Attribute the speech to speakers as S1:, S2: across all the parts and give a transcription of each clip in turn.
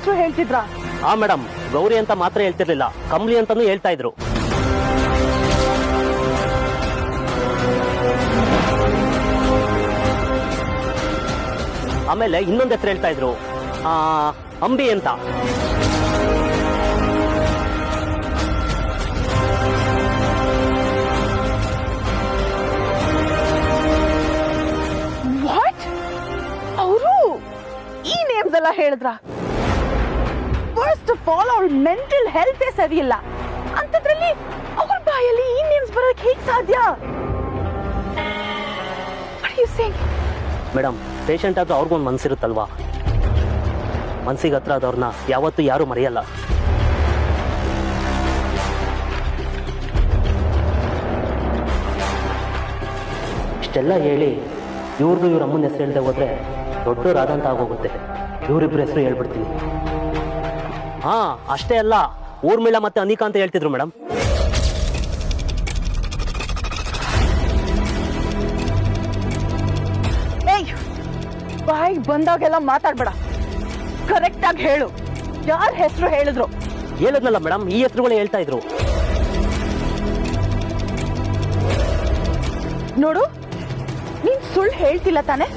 S1: ಹೆಸರು ಹೇಳ್ತಿದ್ರ?
S2: ಹಾ ಮೇಡಮ್, ಗೌರಿ ಅಂತ ಮಾತ್ರ ಹೇಳ್ತಿರ್ಲಿಲ್ಲ, ಕಮ್ಲಿ ಅಂತಾನೂ ಹೇಳ್ತಾ ಇದ್ರು. ಆಮೇಲೆ ಇನ್ನೊಂದು ಹೆಸರು ಹೇಳ್ತಾ ಇದ್ರು, ಅಂಬಿ ಅಂತ.
S1: ವಾಟ್? ಅವರು ಈ ನೇಮ್ಸ್ ಎಲ್ಲ ಹೇಳಿದ್ರ? ಫಸ್ಟ್ ಆಫ್ ಆಲ್ ಅವಳ ಮೆಂಟಲ್ ಹೆಲ್ತ್ ಸರಿ ಇಲ್ಲ ಅಂತದ್ರಲ್ಲಿ ಅವಳ ಬಾಯಲ್ಲಿ ಈ ನೇಮ್ಸ್ ಬರೋಕೆ ಹೇಗೆ ಸಾಧ್ಯ?
S2: ಮೇಡಮ್, ಪೇಷಂಟ್ ಆದ್ರೂ ಅವ್ರಿಗೊಂದು ಮನ್ಸಿರುತ್ತಲ್ವಾ? ಮನ್ಸಿಗೆ ಹತ್ರ ಆದವ್ರನ್ನ ಯಾವತ್ತೂ ಯಾರು ಮರೆಯಲ್ಲ. ಇಷ್ಟೆಲ್ಲ ಹೇಳಿ ಇವ್ರದ್ದು ಇವ್ರ ಅಮ್ಮನ ಹೆಸರು ಹೇಳ್ದೆ ಹೋದ್ರೆ ದೊಡ್ಡವರಾದಂತ ಆಗೋಗುತ್ತೆ. ಇವರಿಬ್ರು ಹೆಸರು ಹೇಳ್ಬಿಡ್ತೀನಿ. ಹಾ, ಅಷ್ಟೇ ಅಲ್ಲ, ಊರ್ಮಿಳ ಮತ್ತೆ ಅನಿಕಾ ಅಂತ ಹೇಳ್ತಿದ್ರು ಮೇಡಮ್.
S1: ಬಾಯಿಗೆ ಬಂದಾಗೆಲ್ಲ ಮಾತಾಡ್ಬೇಡ, ಕರೆಕ್ಟ್ ಆಗಿ ಹೇಳು. ಯಾರ ಹೆಸರು ಹೇಳಿದ್ರು?
S2: ಹೇಳದ್ನಲ್ಲ ಮೇಡಮ್, ಈ ಹೆಸರುಗಳೇ ಹೇಳ್ತಾ ಇದ್ರು.
S1: ನೋಡು, ನೀನ್ ಸುಳ್ಳು ಹೇಳ್ತಿಲ್ಲ ತಾನೆ?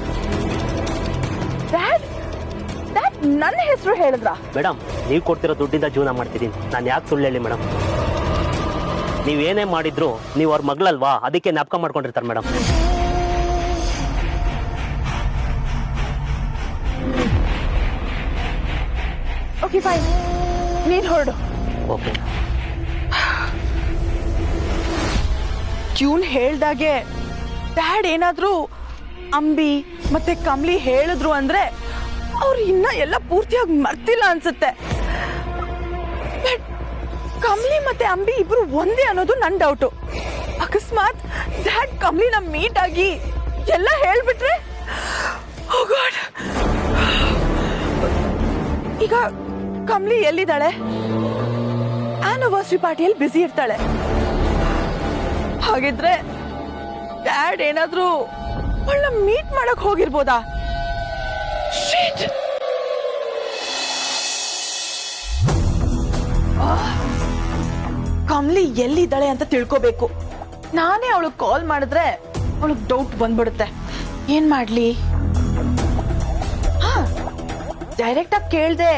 S1: ನನ್ನ ಹೆಸರು ಹೇಳಿದ್ರ?
S2: ಮೇಡಮ್, ನೀವು ಕೊಡ್ತಿರೋ ದುಡ್ಡಿಂದ ಜೀವನ ಮಾಡ್ತಿದ್ದೀನಿ, ನಾನು ಯಾಕೆ ಸುಳ್ಳು ಹೇಳಿ ಮೇಡಮ್? ನೀವೇನೇ ಮಾಡಿದ್ರು ನೀವು ಅವ್ರ ಮಗಳಲ್ವಾ, ಅದಕ್ಕೆ ಜ್ಞಾಪಕ ಮಾಡ್ಕೊಂಡಿರ್ತಾರೆ ಮೇಡಮ್.
S1: ಓಕೆ ಫೈನ್, ನೀನ್ ಹೊರಡು.
S2: ಓಕೆ.
S1: ಟ್ಯೂನ್ ಹೇಳ್ದಾಗೆ ಡ್ಯಾಡ್ ಏನಾದ್ರೂ ಅಂಬಿ ಮತ್ತೆ ಕಮ್ಲಿ ಹೇಳಿದ್ರು ಅಂದ್ರೆ ಅವ್ರು ಇನ್ನ ಎಲ್ಲ ಪೂರ್ತಿಯಾಗಿ ಮರ್ತಿಲ್ಲ ಅನ್ಸುತ್ತೆ. ಬಟ್ ಕಮ್ಲಿ ಮತ್ತೆ ಅಂಬಿ ಇಬ್ರು ಒಂದೇ ಅನ್ನೋದು ನನ್ ಡೌಟು. ಅಕಸ್ಮಾತ್ ಡ್ಯಾಡ್ ಕಮ್ಲಿನ ಮೀಟ್ ಆಗಿ ಎಲ್ಲ ಹೇಳ್ಬಿಟ್ರೆ, ಓ ಗಾಡ್. ಈಗ ಕಮ್ಲಿ ಎಲ್ಲಿದ್ದಾಳೆ? ಆನಿವರ್ಸರಿ ಪಾರ್ಟಿಯಲ್ಲಿ ಬ್ಯುಸಿ ಇರ್ತಾಳೆ. ಹಾಗಿದ್ರೆ ಡ್ಯಾಡ್ ಏನಾದ್ರೂ ಅವಳನ್ನ ಮೀಟ್ ಮಾಡಕ್ ಹೋಗಿರ್ಬೋದಾ? ಕಮ್ಲಿ ಎಲ್ಲಿದ್ದಾಳೆ ಅಂತ ತಿಳ್ಕೋಬೇಕು. ನಾನೇ ಅವಳಿಗೆ ಕಾಲ್ ಮಾಡಿದ್ರೆ ಅವಳಿಗೆ ಡೌಟ್ ಬಂದ್ಬಿಡುತ್ತೆ. ಏನ್ ಮಾಡ್ಲಿ? ಹಾ, ಡೈರೆಕ್ಟ್ ಆಗಿ ಕೇಳ್ದೆ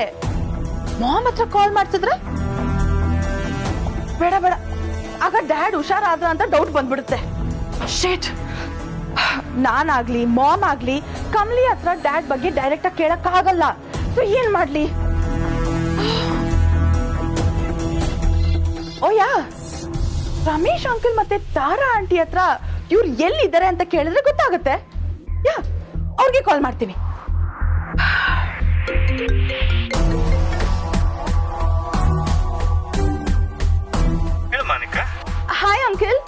S1: ಮಾಮ್ ಹತ್ರ ಕಾಲ್ ಮಾಡ್ಸಿದ್ರೆ ಬೇಡ ಬೇಡ, ಆಗ ಡ್ಯಾಡ್ ಹುಷಾರಾದ್ರ ಅಂತ ಡೌಟ್ ಬಂದ್ಬಿಡುತ್ತೆ. ಶೇಟ್, ನಾನಾಗ್ಲಿ ಮಾಮ್ ಆಗ್ಲಿ ಕಮ್ಲಿ ಹತ್ರ ಡ್ಯಾಡ್ ಬಗ್ಗೆ ಡೈರೆಕ್ಟ್ ಆಗಿ ಕೇಳಕ್ ಆಗಲ್ಲ. ಸೊ ಏನ್ ಮಾಡ್ಲಿ? ಓಯಾ, ರಮೇಶ್ ಅಂಕಲ್ ಮತ್ತೆ ತಾರಾ ಆಂಟಿ ಹತ್ರ ಇವ್ರು ಎಲ್ಲಿದ್ದಾರೆ ಅಂತ ಕೇಳಿದ್ರೆ ಗೊತ್ತಾಗುತ್ತೆ. ಯಾ, ಅವ್ರಿಗೆ ಕಾಲ್ ಮಾಡ್ತೀನಿ. Hi uncle.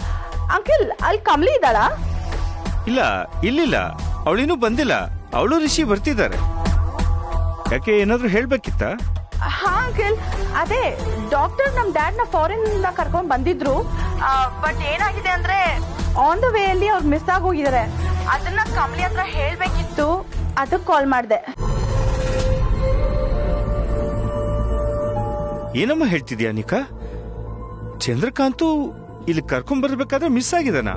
S1: ಅಂಕಲ್, ಅಲ್ಲಿ ಕಮ್ಲಿ ಇದ್ದಾಳಾ?
S3: ಇಲ್ಲ, ಇಲ್ಲಿಲ್ಲ, ಅವಳಿನ್ನೂ ಬಂದಿಲ್ಲ. ಅವಳು ರಿಷಿ ಬರ್ತಿದ್ದಾರೆ. ಯಾಕೆ, ಏನಾದ್ರೂ ಹೇಳ್ಬೇಕಿತ್ತ?
S1: ಹಾ ಅಂಕಲ್, ಅದೇ ಡಾಕ್ಟರ್ ನಮ್ ಡ್ಯಾಡ್ ನ ಫಾರಿನ್ ಇಂದ ಕರ್ಕೊಂಡ್ ಬಂದಿದ್ರು. ಬಟ್ ಏನಾಗಿದೆ ಅಂದ್ರೆ ಆನ್ ದ ವೇ ಅಲ್ಲಿ ಅವ್ರು ಮಿಸ್ ಆಗೋಗಿದ್ದಾರೆ. ಅದನ್ನ ಕಮ್ಲಿ ಹತ್ರ ಹೇಳ್ಬೇಕಿತ್ತು, ಅದಕ್ಕೆ ಕಾಲ್ ಮಾಡ್ದೆ.
S3: ಏನಮ್ಮ ಹೇಳ್ತಿದ್ಯಾ ನಿಕಾ? ಚಂದ್ರಕಾಂತು ಇಲ್ಲಿ ಕರ್ಕೊಂಡ್ ಬರ್ಬೇಕಾದ್ರೆ ಮಿಸ್ ಆಗಿದಾನ?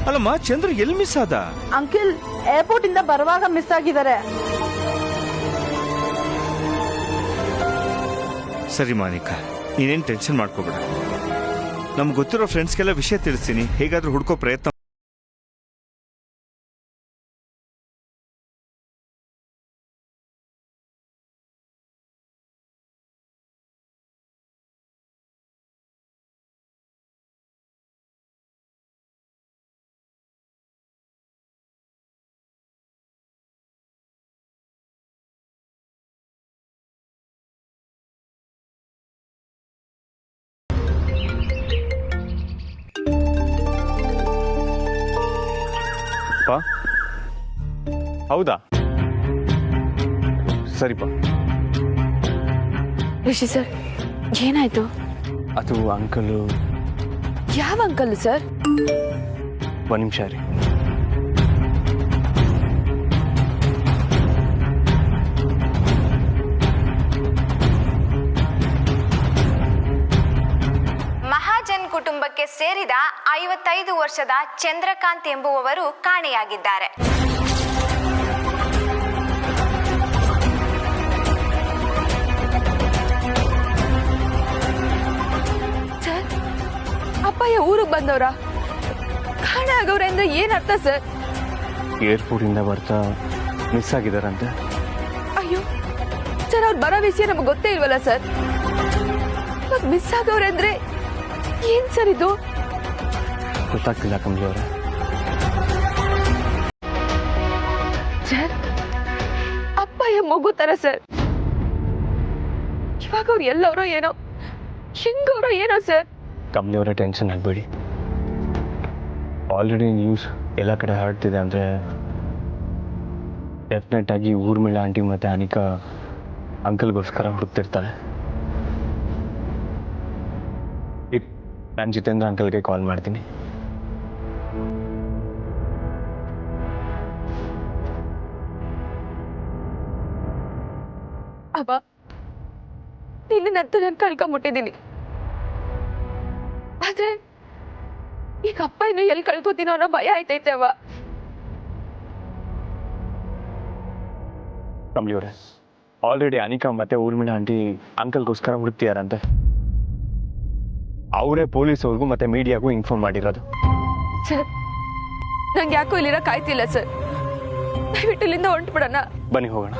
S3: ಅಲ್ಲಮ್ಮ, ಚಂದ್ರ ಎಲ್ಲಿ ಮಿಸ್ ಆದ?
S1: ಅಂಕಲ್, ಏರ್ಪೋರ್ಟ್ ಇಂದ ಬರುವಾಗ ಮಿಸ್ ಆಗಿದ್ದಾರೆ.
S3: ಸರಿ ಮಾನಿಕಾ, ನೀನೇನ್ ಟೆನ್ಷನ್ ಮಾಡ್ಕೋಬೇಡ. ನಮ್ಗೆ ಗೊತ್ತಿರೋ ಫ್ರೆಂಡ್ಸ್ಗೆಲ್ಲ ವಿಷಯ ತಿಳಿಸ್ತೀನಿ, ಹೇಗಾದ್ರೂ ಹುಡ್ಕೋ ಪ್ರಯತ್ನ.
S4: ಹೌದಾ? ಸರಿಪಾ.
S5: ರಿಷಿ ಸರ್, ಏನಾಯ್ತು?
S4: ಅದು ಅಂಕಲು.
S5: ಯಾವ ಅಂಕಲ್ ಸರ್?
S4: ಒಂದು ನಿಮಿಷ ರೀ.
S6: ಸೇರಿದ 55 ವರ್ಷದ ಚಂದ್ರಕಾಂತ್ ಎಂಬುವವರು ಕಾಣೆಯಾಗಿದ್ದಾರೆ.
S5: ಸರ್, ಅಪ್ಪಯ್ಯ ಊರಿಗೆ ಬಂದವ್ರ ಕಾಣೆ ಆಗವ್ರೆ ಅಂದ್ರೆ ಏನ್ ಅರ್ಥ ಸರ್?
S4: ಏರ್ಪೋರ್ಟಿಂದ ಬರ್ತಾ ಮಿಸ್ ಆಗಿದಾರಂತೆ.
S5: ಅಯ್ಯೋ ಸರ್, ಅವ್ರು ಬರೋ ವಿಷಯ ನಮ್ಗೆ ಗೊತ್ತೇ ಇಲ್ವಲ್ಲ ಸರ್. ಇವಾಗ ಮಿಸ್ ಆಗವ್ರೆ ಅಂದ್ರೆ ಏನ್ ಸರ್ ಇದು?
S4: ಗೊತ್ತಾಗ್ತಿಲ್ಲ ಕಮಲಿ ಅವರೇ.
S5: ಸರ್, ಅಪ್ಪಯ್ಯ ಮಗು ತರ ಸರ್. ಇವಾಗ ಅವ್ರು ಎಲ್ಲವರೋ ಏನೋ, ಹೆಂಗವ್ರೋ ಏನೋ ಸರ್.
S4: ಕಮಲಿ ಅವರೇ, ಟೆನ್ಷನ್ ಆಗಬೇಡಿ. ಆಲ್ರೆಡಿ ನ್ಯೂಸ್ ಎಲ್ಲ ಕಡೆ ಹರಡ್ತಿದೆ ಅಂದರೆ ಡೆಫಿನೆಟ್ ಆಗಿ ಊರ್ಮಿಳ ಆಂಟಿ ಮತ್ತು ಅನಿಕಾ ಅಂಕಲ್ಗೋಸ್ಕರ ಹುಡುಕ್ತಿರ್ತಾರೆ. ಈಗ ನಾನು ಜಿತೇಂದ್ರ ಅಂಕಲ್ಗೆ ಕಾಲ್ ಮಾಡ್ತೀನಿ.
S5: ಅಬ್ಬ, ನಿನ್ನಂತೂ ನಾನು ಕಳ್ಕೊಂಬಿಟ್ಟಿದ್ದೀನಿ. ಆದ್ರೆ ಈಗ ಅಪ್ಪ ಇನ್ನು ಎಲ್ಲಿ ಕಳ್ಕೊತೀನೋ ಅನ್ನೋ ಭಯ ಆಯ್ತೈತೆ ಅವ್ವ.
S4: ಕಮಲಿ ಅವರೇ, ಆಲ್ರೆಡಿ ಅನಿಕಾ ಮತ್ತು ಊರ್ಮಿಳ ಆಂಟಿ ಅಂಕಲ್ಗೋಸ್ಕರ ಹುಡುಕ್ತಿದಾರಂತೆ. ಅವರೇ ಪೊಲೀಸವ್ರಿಗೂ ಮತ್ತು ಮೀಡಿಯಾಗೂ ಇನ್ಫಾರ್ಮ್ ಮಾಡಿರೋದು.
S5: ಸರ್, ನಂಗೆ ಯಾಕೋ ಇಲ್ಲಿರೋ ಕಾಯ್ತಿಲ್ಲ ಸರ್. ದಯವಿಟ್ಟು ಇಲ್ಲಿಂದ ಹೊಂಟ್ಬಿಡೋಣ.
S4: ಬನ್ನಿ ಹೋಗೋಣ.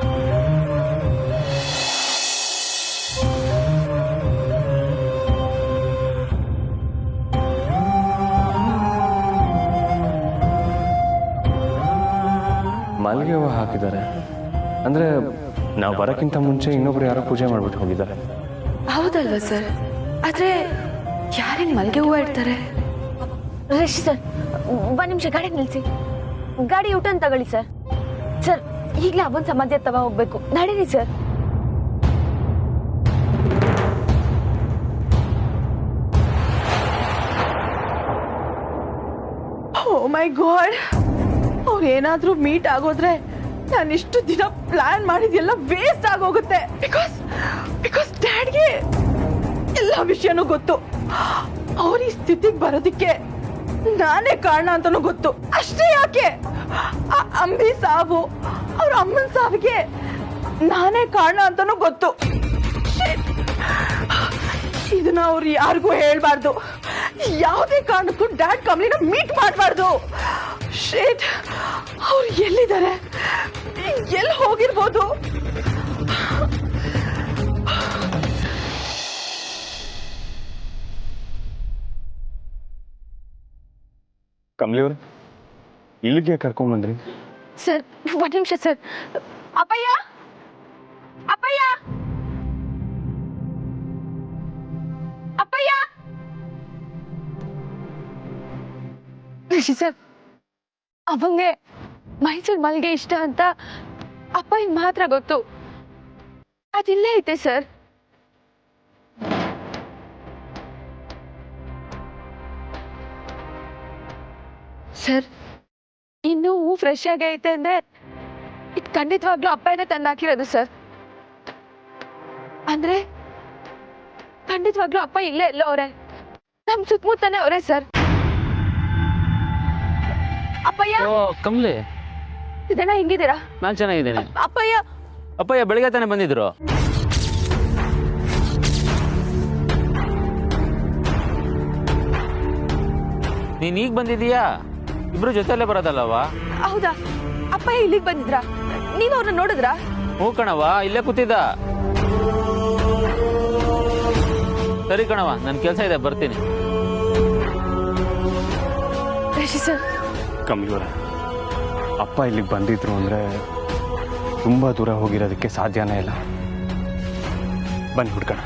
S4: ಮಲ್ಲಿಗೆ ಹೂವು ಹಾಕಿದ್ದಾರೆ ಅಂದರೆ ನಾವು ಬರೋಕ್ಕಿಂತ ಮುಂಚೆ ಇನ್ನೊಬ್ರು ಯಾರೋ ಪೂಜೆ ಮಾಡ್ಬಿಟ್ಟು ಹೋಗಿದ್ದಾರೆ.
S5: ಹೌದಲ್ವಾ ಸರ್? ಆದ್ರೆ ಯಾರೇನು ಮಲ್ಗೆ ಹೂವು ಇಡ್ತಾರೆ?
S7: ರಶಿ ಸರ್, ಒಂದು ನಿಮಿಷ ಗಾಡಿ ನಿಲ್ಲಿಸಿ. ಗಾಡಿ ಯೂಟರ್ನ್ ತಗೊಳ್ಳಿ ಸರ್. ಸರ್, ಈಗಲೇ ಅವನ್ ಸಮಾಧಿ ಹತ್ತವ ಹೋಗ್ಬೇಕು. ನಡೀರಿ ಸರ್.
S1: ಓ ಮೈ ಗಾಡ್, ಅವ್ರು ಏನಾದ್ರೂ ಮೀಟ್ ಆಗೋದ್ರೆ ನಾನು ಇಷ್ಟು ದಿನ ಪ್ಲಾನ್ ಮಾಡಿದೆಲ್ಲ ವೇಸ್ಟ್ ಆಗೋಗುತ್ತೆ. ಬಿಕಾಸ್ ಡ್ಯಾಡ್ಗೆ ಎಲ್ಲ ವಿಷಯನೂ ಗೊತ್ತು. ಅವ್ರ ಈ ಸ್ಥಿತಿಗೆ ಬರೋದಕ್ಕೆ ನಾನೇ ಕಾರಣ ಅಂತಾನೂ ಗೊತ್ತು. ಅಷ್ಟೇ ಯಾಕೆ, ಆ ಅಂಬಿ ಸಾವು, ಅವ್ರ ಅಮ್ಮನ ಸಾವಿಗೆ ನಾನೇ ಕಾರಣ ಅಂತಾನೂ ಗೊತ್ತು. Shit. ಇದನ್ನ ಅವ್ರು ಯಾರಿಗೂ ಹೇಳ್ಬಾರ್ದು. ಯಾವುದೇ ಕಾರಣಕ್ಕೂ ಡ್ಯಾಡ್ ಕಮಲಿನ ಮೀಟ್ ಮಾಡಬಾರ್ದು. ಶೇಟ್, ಅವ್ರು ಎಲ್ಲಿದ್ದಾರೆ? ಎಲ್ಲಿ ಹೋಗಿರ್ಬೋದು?
S4: ಕಮಲಿ ಅವ್ರೆ, ಇಲ್ಲಿಗೆ ಕರ್ಕೊಂಡ್ಬಂದ್ರಿ?
S5: ಸರ್, ಒಂದು ನಿಮಿಷ ಸರ್. ಅಪ್ಪಯ್ಯ, ಅಪ್ಪಯ್ಯ, ಅಪ್ಪಯ್ಯ. ರಿಷಿ ಸರ್, ಅವಂಗೆ ಮೈಸೂರು ಮಲ್ಗೆ ಇಷ್ಟ ಅಂತ ಅಪ್ಪಯ್ಯ ಮಾತ್ರ ಗೊತ್ತು. ಅದಿಲ್ಲೇ ಐತೆ ಸರ್. ಸರ್, ಇನ್ನೂ ಹೂ ಫ್ರೆಶ್ ಆಗಿ ಐತೆ ಅಂದ್ರೆ ಇದು ಖಂಡಿತವಾಗ್ಲೂ ಅಪ್ಪನೇ ತಂದು ಹಾಕಿರೋದು ಸರ್. ಅಂದ್ರೆ ಖಂಡಿತವಾಗ್ಲೂ ಅಪ್ಪ ಇಲ್ಲೇ ಎಲ್ಲೋ ಅವರೇ, ನಮ್ ಸುತ್ತಮುತ್ತನೇ ಅವರೇ ಸರ್. ಅಪ್ಪಯ್ಯ,
S2: ಕಮಲಿ,
S5: ಇದನ್ನ ಹೆಂಗಿದ್ದೀರಾ?
S2: ನಾನು ಚೆನ್ನಾಗಿದ್ದೇನೆ.
S5: ಅಪ್ಪಯ್ಯ,
S2: ಅಪ್ಪಯ್ಯ ಬೆಳಗ್ಗೆ ತಾನೇ ಬಂದಿದ್ರು. ನೀನ್ ಈಗ ಬಂದಿದೀಯಾ? ಇಬ್ರು ಜೊತೆಲ್ಲೇ ಬರೋದಲ್ಲವಾ?
S5: ಹೌದಾ? ಅಪ್ಪಯ್ಯ ಇಲ್ಲಿಗೆ ಬಂದಿದ್ರಾ? ನೀವು ಅವ್ರನ್ನ ನೋಡಿದ್ರಾ?
S2: ಹ್ಞೂ ಕಣವ, ಇಲ್ಲೇ ಕೂತಿದ್ದ. ಸರಿ ಕಣವ, ನನ್ ಕೆಲಸ ಇದೆ, ಬರ್ತೀನಿ.
S5: ರಶಿ ಸರ್,
S4: ಕಮಲಿ ಅವರೇ, ಅಪ್ಪ ಇಲ್ಲಿಗೆ ಬಂದಿದ್ರು ಅಂದರೆ ತುಂಬ ದೂರ ಹೋಗಿರೋದಕ್ಕೆ ಸಾಧ್ಯನೇ ಇಲ್ಲ. ಬನ್ನಿ ಹುಡ್ಕೋಣ.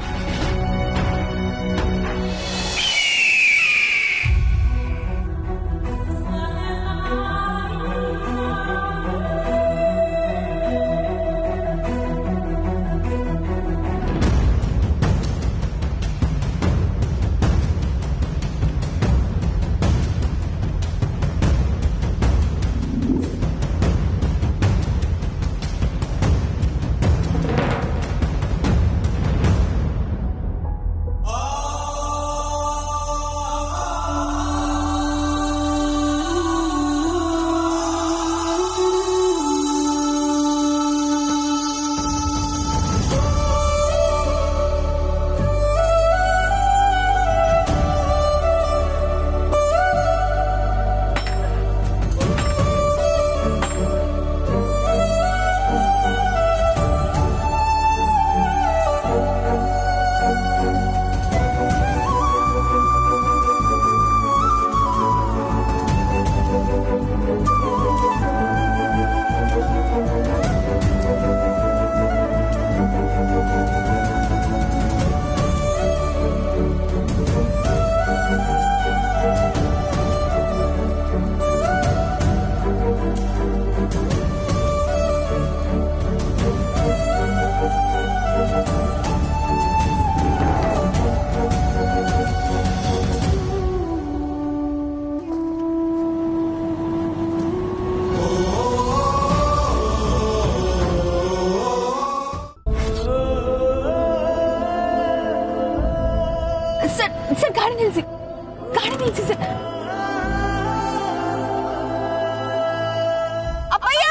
S5: ಸರ್ ಸರ್ ಗಾಡಿ ನಿಲ್ಸಿ ಸರ್. ಅಪ್ಪಯ್ಯ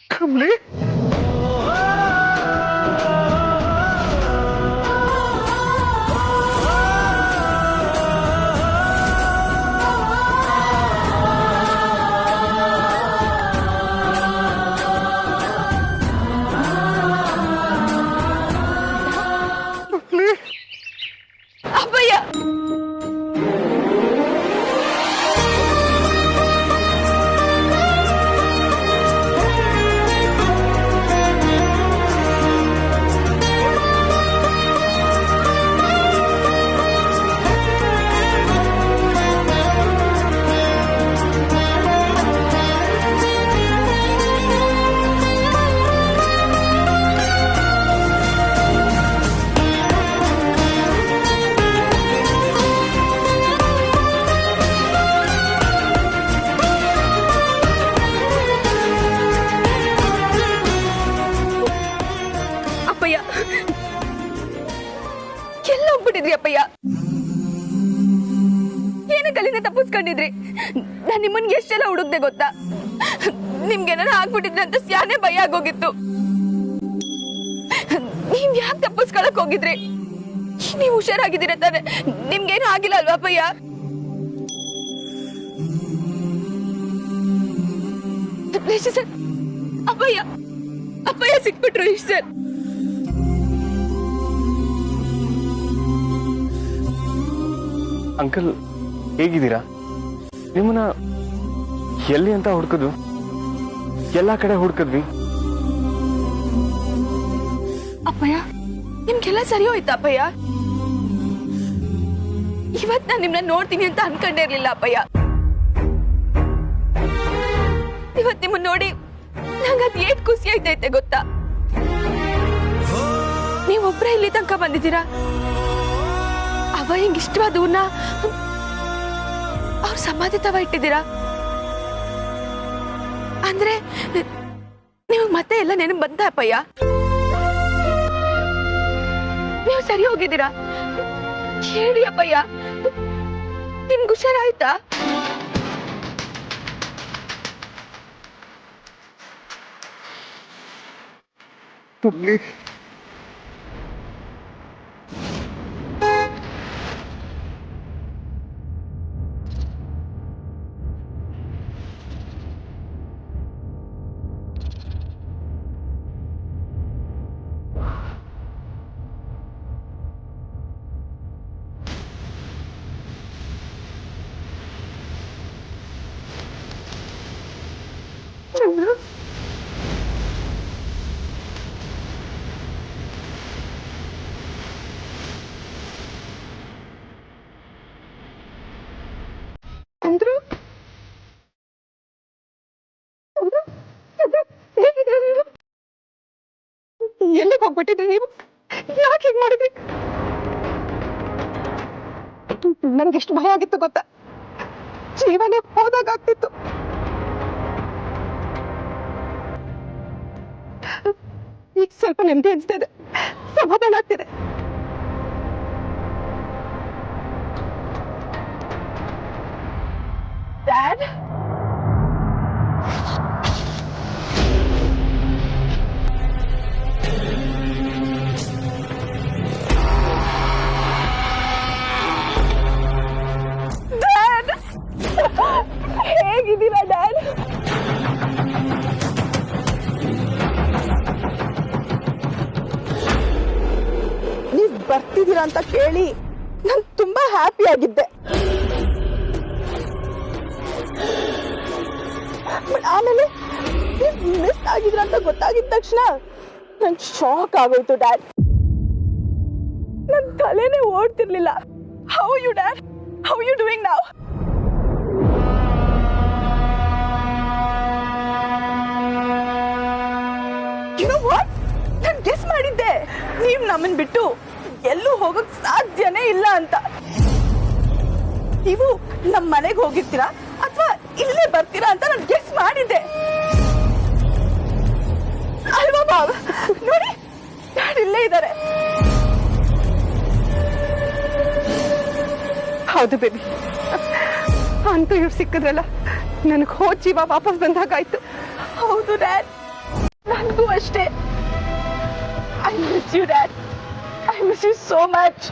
S4: ಕಮಲಿ
S5: ಅಪ್ಪಯ್ಯ ಅಪ್ಪಯ್ಯ ಎಲ್ಲ ಹೋಗ್ಬಿಟ್ಟಿದ್ರಿ ಅಪ್ಪಯ್ಯ. ಏನಕ್ಕೆ ಅಲ್ಲಿಂದ ತಪ್ಪಿಸ್ಕೊಂಡಿದ್ರಿ? ನಾನು ನಿಮ್ಮನ್ಗೆ ಎಷ್ಟೆಲ್ಲ ಹುಡುಕ್ದೆ ಗೊತ್ತಾ? ನಿಮ್ಗೇನಾರ ಆಗ್ಬಿಟ್ಟಿದ್ರೆ ಅಂತ ಸ್ಯಾನೆ ಭಯ ಆಗೋಗಿತ್ತು. ನೀವ್ ಯಾಕೆ ತಪ್ಪಿಸ್ಕೊಳಕ್ ಹೋಗಿದ್ರಿ? ನೀವ್ ಹುಷಾರಾಗಿದ್ದೀರ ತಾನೆ? ನಿಮ್ಗೇನು ಆಗಿಲ್ಲ ಅಲ್ವಾ ಅಪ್ಪಯ್ಯ? ಸರ್ ಅಪ್ಪಯ್ಯ ಅಪ್ಪಯ್ಯ ಸಿಕ್ಬಿಟ್ರು ಸರ್.
S4: ಅಂಕಲ್ ಹೇಗಿದ್ದೀರಾ? ನಿಮ್ಮನ್ನ ಎಲ್ಲಿ ಅಂತ ಹುಡ್ಕದು? ಎಲ್ಲಾ ಕಡೆ ಹುಡ್ಕದ್ವಿ.
S5: ಅಪ್ಪಯ್ಯ ನಿಮ್ಗೆಲ್ಲ ಸರಿ ಹೋಯ್ತಾ ಅಪ್ಪಯ್ಯ? ಇವತ್ ನಾನು ನಿಮ್ನ ನೋಡ್ತೀನಿ ಅಂತ ಅನ್ಕೊಂಡೇ ಇರ್ಲಿಲ್ಲ ಅಪ್ಪಯ್ಯ. ಇವತ್ ನಿಮ್ಮನ್ನ ನೋಡಿ ನಂಗೆ ಅದ್ ಏಟ್ ಖುಷಿ ಆಯ್ತೈತೆ ಗೊತ್ತಾ? ನೀವೊಬ್ರೇ ಇಲ್ಲಿ ತನಕ ಬಂದಿದ್ದೀರಾ. ಅವ ಹಿಂಗ್ ಇಷ್ಟವಾದವ್ನ ಅವ್ರ ಸಮಾಧಿ ತವ ಇಟ್ಟಿದ್ದೀರಾ ಅಂದ್ರೆ ನಿಮಗ್ ಮತ್ತೆ ಎಲ್ಲ ನೆನಪು ಬಂತ ಅಪ್ಪಯ್ಯ? ನೀವು ಸರಿ ಹೋಗಿದ್ದೀರಾ? ಹೇಳಿ ಅಪ್ಪಯ್ಯ, ನಿಮ್ಗೆ ಹುಷಾರಾಯ್ತಾ?
S8: ಎಲ್ಲಿಗೆ ಹೋಗ್ಬಿಟ್ಟಿದ್ರಿ ನೀವು? ಯಾಕೆ ಹೀಗೆ ಮಾಡಿದ್ರಿ? ನನ್ಗೆ ಎಷ್ಟು ಭಯ ಆಗಿತ್ತು ಗೊತ್ತಾ? ಜೀವನೇ ಹೋದಾಗ್ತಿತ್ತು. ಈಗ ಸ್ವಲ್ಪ ನೆಮ್ಮದಿ ಅನ್ಸ್ತಿದೆ, ಸಮಾಧಾನ ಆಗ್ತಿದೆ.
S1: ಡ್ಯಾಡ್, ಹೇಗಿದ್ದೀರಾ ಡ್ಯಾಡ್? ನೀವ್ ಬರ್ತಿದ್ದೀರಾ ಅಂತ ಕೇಳಿ ನಾನು ತುಂಬಾ ಹ್ಯಾಪಿ ಆಗಿದ್ದೆ. ಬಟ್ ಆಮೇಲೆ ನೀವ್ ಮಿಸ್ ಆಗಿದ್ರ ಅಂತ ಗೊತ್ತಾಗಿದ ತಕ್ಷಣ ನನ್ ಶಾಕ್ ಆಗೋಯ್ತು ಡ್ಯಾಡ್. ನನ್ ತಲೆನೇ ಓಡ್ತಿರ್ಲಿಲ್ಲ. How you dad? How you doing now? You know what? ನಾನು ಗೆಸ್ ಮಾಡಿದ್ದೆ ನೀವ್ ನಮ್ಮನ್ ಬಿಟ್ಟು ಎಲ್ಲೂ ಹೋಗಕ್ ಸಾಧ್ಯನೇ ಇಲ್ಲ ಅಂತ. ನೀವು ನಮ್ಮ ಮನೆಗೆ ಹೋಗಿರ್ತೀರಾ ಅಥವಾ ಇಲ್ಲೇ ಬರ್ತೀರಾ ಅಂತ ನಾನು ಗೆಸ್ ಮಾಡಿದ್ದೆ ಅಲ್ವಾ ಬಾಬ್? ನೋಡಿ ಡ್ಯಾಡ್ ಇಲ್ಲೇ ಇದ್ದಾರೆ.
S8: ಹೌದು ಬೇಬಿ, ಅಂತೂ ಇವ್ರು ಸಿಕ್ಕಿದ್ರಲ್ಲ, ನನಗೆ ಹೋದ್ ಜೀವ ವಾಪಸ್ ಬಂದಾಗಾಯ್ತು.
S1: ಹೌದು ಡ್ಯಾಡ್, ನನಗೂ ಅಷ್ಟೇ. I miss you dad. I miss you so much.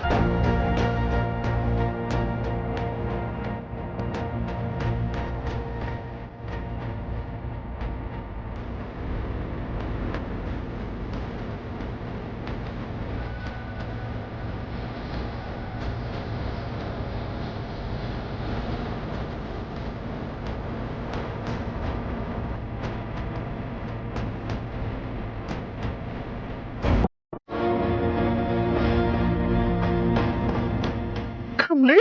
S8: Kamali,